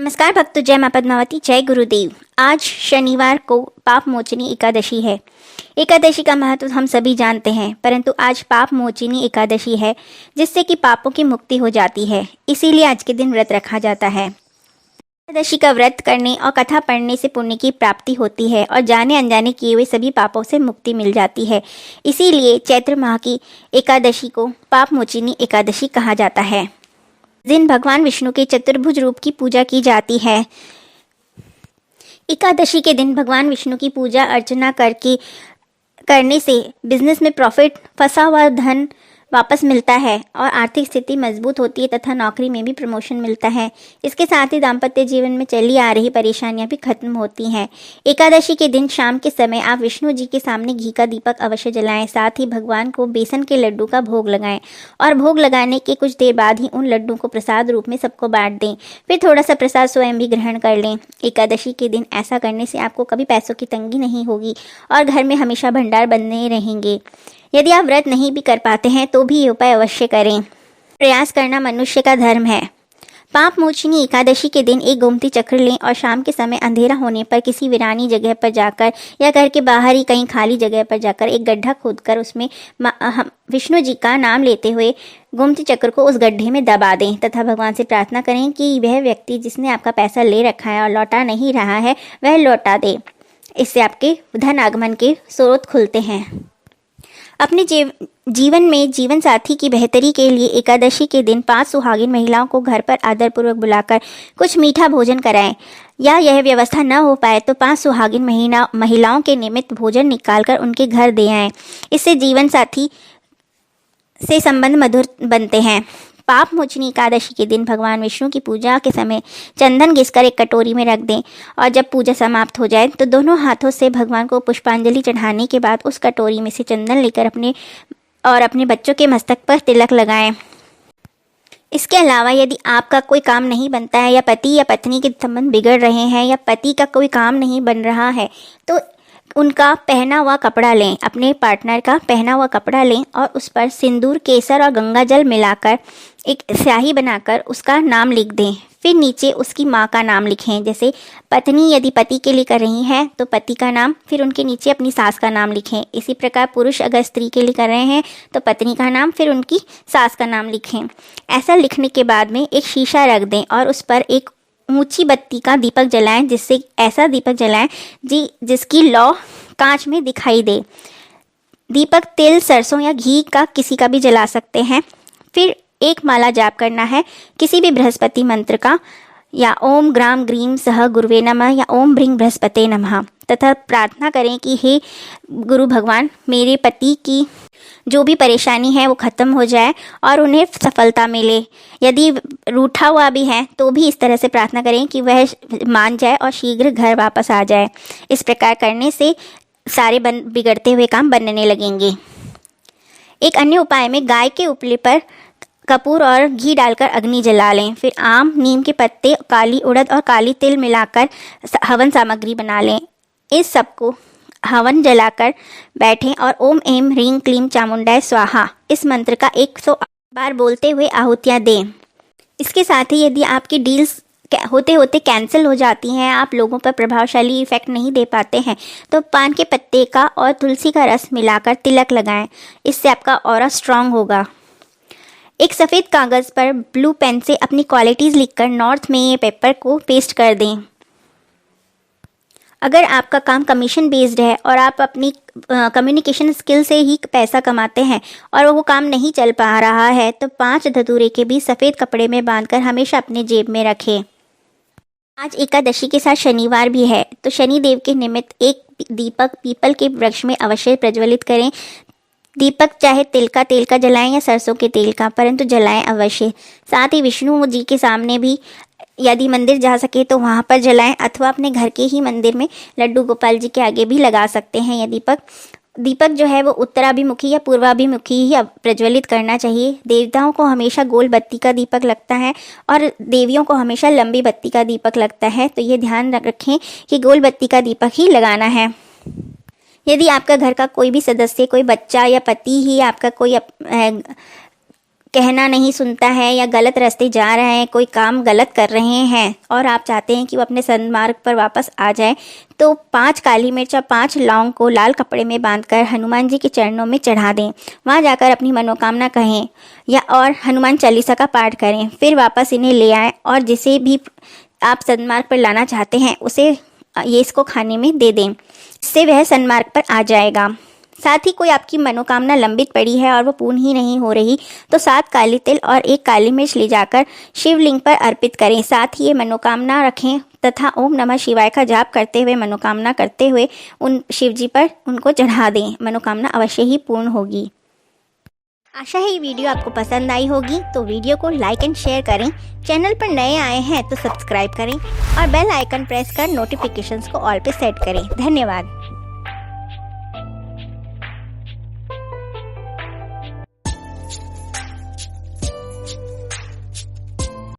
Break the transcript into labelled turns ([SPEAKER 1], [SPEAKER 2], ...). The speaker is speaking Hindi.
[SPEAKER 1] नमस्कार भक्तों, जय मां पद्मावती, जय गुरुदेव। आज शनिवार को पाप मोचनी एकादशी है। एकादशी का महत्व हम सभी जानते हैं, परंतु आज पाप मोचनी एकादशी है जिससे कि पापों की मुक्ति हो जाती है। इसीलिए आज के दिन व्रत रखा जाता है। एकादशी का व्रत करने और कथा पढ़ने से पुण्य की प्राप्ति होती है और जाने अनजाने किए हुए सभी पापों से मुक्ति मिल जाती है। इसीलिए चैत्र माह की एकादशी को पाप मोचनी एकादशी कहा जाता है। दिन भगवान विष्णु के चतुर्भुज रूप की पूजा की जाती है। एकादशी के दिन भगवान विष्णु की पूजा अर्चना करने से बिजनेस में प्रॉफिट, फंसा हुआ धन वापस मिलता है और आर्थिक स्थिति मजबूत होती है तथा नौकरी में भी प्रमोशन मिलता है। इसके साथ ही दाम्पत्य जीवन में चली आ रही परेशानियां भी खत्म होती हैं। एकादशी के दिन शाम के समय आप विष्णु जी के सामने घी का दीपक अवश्य जलाएं। साथ ही भगवान को बेसन के लड्डू का भोग लगाएं और भोग लगाने के कुछ देर बाद ही उन लड्डू को प्रसाद रूप में सबको बांट दें। फिर थोड़ा सा प्रसाद स्वयं भी ग्रहण कर लें। एकादशी के दिन ऐसा करने से आपको कभी पैसों की तंगी नहीं होगी और घर में हमेशा भंडार बने रहेंगे। यदि आप व्रत नहीं भी कर पाते हैं तो भी ये उपाय अवश्य करें। प्रयास करना मनुष्य का धर्म है। पाप मोचनी एकादशी के दिन एक गोमती चक्र लें और शाम के समय अंधेरा होने पर किसी वीरानी जगह पर जाकर या घर के बाहर ही कहीं खाली जगह पर जाकर एक गड्ढा खोदकर उसमें विष्णु जी का नाम लेते हुए गोमती चक्र को उस गड्ढे में दबा दें तथा भगवान से प्रार्थना करें कि वह व्यक्ति जिसने आपका पैसा ले रखा है और लौटा नहीं रहा है वह लौटा दे। इससे आपके धन आगमन के स्रोत खुलते हैं। अपने जीवन में जीवन साथी की बेहतरी के लिए एकादशी के दिन 5 सुहागिन महिलाओं को घर पर आदरपूर्वक बुलाकर कुछ मीठा भोजन कराएं। या यह व्यवस्था न हो पाए तो 5 सुहागिन महिलाओं के निमित्त भोजन निकालकर उनके घर दे आएं। इससे जीवन साथी से संबंध मधुर बनते हैं। पाप मोचनी एकादशी के दिन भगवान विष्णु की पूजा के समय चंदन घिसकर एक कटोरी में रख दें और जब पूजा समाप्त हो जाए तो दोनों हाथों से भगवान को पुष्पांजलि चढ़ाने के बाद उस कटोरी में से चंदन लेकर अपने बच्चों के मस्तक पर तिलक लगाएं। इसके अलावा यदि आपका कोई काम नहीं बनता है या पति या पत्नी के संबंध बिगड़ रहे हैं या पति का कोई काम नहीं बन रहा है तो उनका पहना हुआ कपड़ा लें, अपने पार्टनर का पहना हुआ कपड़ा लें और उस पर सिंदूर, केसर और गंगा जल मिलाकर एक स्याही बनाकर उसका नाम लिख दें। फिर नीचे उसकी माँ का नाम लिखें। जैसे पत्नी यदि पति के लिए कर रही हैं तो पति का नाम, फिर उनके नीचे अपनी सास का नाम लिखें। इसी प्रकार पुरुष अगर स्त्री के लिए कर रहे हैं तो पत्नी का नाम, फिर उनकी सास का नाम लिखें। ऐसा लिखने के बाद में एक शीशा रख दें और उस पर एक ऊंची बत्ती का दीपक जलाएं। जिससे ऐसा दीपक जलाएं जिसकी लौ कांच में दिखाई दे। दीपक तिल, सरसों या घी का किसी का भी जला सकते हैं। फिर एक माला जाप करना है किसी भी बृहस्पति मंत्र का, या ओम ग्राम ग्रीम सह गुरुवे नमः या ओम भ्रीं बृहस्पते नमः, तथा प्रार्थना करें कि हे गुरु भगवान, मेरे पति की जो भी परेशानी है वो ख़त्म हो जाए और उन्हें सफलता मिले। यदि रूठा हुआ भी है तो भी इस तरह से प्रार्थना करें कि वह मान जाए और शीघ्र घर वापस आ जाए। इस प्रकार करने से सारे बिगड़ते हुए काम बनने लगेंगे। एक अन्य उपाय में गाय के उपले पर कपूर और घी डालकर अग्नि जला लें। फिर आम, नीम के पत्ते, काली उड़द और काली तिल मिलाकर हवन सामग्री बना लें। इस सबको हवन जलाकर बैठें और ओम ऐं ह्रीं क्लीं चामुंडाय स्वाहा इस मंत्र का 108 बार बोलते हुए आहुतियाँ दें। इसके साथ ही यदि आपकी डील्स होते होते कैंसिल हो जाती हैं, आप लोगों पर प्रभावशाली इफेक्ट नहीं दे पाते हैं, तो पान के पत्ते का और तुलसी का रस मिलाकर तिलक लगाएं। इससे आपका ऑरा स्ट्रांग होगा। एक सफ़ेद कागज़ पर ब्लू पेन से अपनी क्वालिटीज़ लिखकर नॉर्थ में ये पेपर को पेस्ट कर दें। अगर आपका काम कमीशन बेस्ड है और आप अपनी कम्युनिकेशन स्किल से ही पैसा कमाते हैं और वो काम नहीं चल पा रहा है तो 5 धतूरे के भी सफ़ेद कपड़े में बांधकर हमेशा अपने जेब में रखें। आज एकादशी के साथ शनिवार भी है तो शनिदेव के निमित्त एक दीपक पीपल के वृक्ष में अवश्य प्रज्वलित करें। दीपक चाहे तिल का जलाएं या सरसों के तेल का, परंतु जलाएं अवश्य। साथ ही विष्णु जी के सामने भी यदि मंदिर जा सके तो वहाँ पर जलाएं अथवा अपने घर के ही मंदिर में लड्डू गोपाल जी के आगे भी लगा सकते हैं। यह दीपक जो है वो उत्तराभिमुखी या पूर्वाभिमुखी ही प्रज्वलित करना चाहिए। देवताओं को हमेशा गोल बत्ती का दीपक लगता है और देवियों को हमेशा लंबी बत्ती का दीपक लगता है, तो ये ध्यान रखें कि गोल बत्ती का दीपक ही लगाना है। यदि आपका घर का कोई भी सदस्य, कोई बच्चा या पति ही आपका कोई कहना नहीं सुनता है या गलत रास्ते जा रहे हैं, कोई काम गलत कर रहे हैं और आप चाहते हैं कि वो अपने सन्मार्ग पर वापस आ जाए, तो 5 काली मिर्च और 5 लौंग को लाल कपड़े में बांधकर हनुमान जी के चरणों में चढ़ा दें। वहाँ जाकर अपनी मनोकामना कहें या और हनुमान चालीसा का पाठ करें। फिर वापस इन्हें ले आएँ और जिसे भी आप सन्मार्ग पर लाना चाहते हैं उसे ये इसको खाने में दे दें। इससे वह सन्मार्ग पर आ जाएगा। साथ ही कोई आपकी मनोकामना लंबित पड़ी है और वो पूर्ण ही नहीं हो रही, तो 7 काली तिल और 1 काली मिर्च ले जाकर शिवलिंग पर अर्पित करें। साथ ही ये मनोकामना रखें तथा ओम नमः शिवाय का जाप करते हुए मनोकामना करते हुए उन शिव जी पर उनको चढ़ा दें। मनोकामना अवश्य ही पूर्ण होगी। आशा है ये वीडियो आपको पसंद आई होगी, तो वीडियो को लाइक एंड शेयर करें। चैनल पर नए आए हैं तो सब्सक्राइब करें और बेल आइकन प्रेस कर नोटिफिकेशंस को ऑल पे सेट करें। धन्यवाद।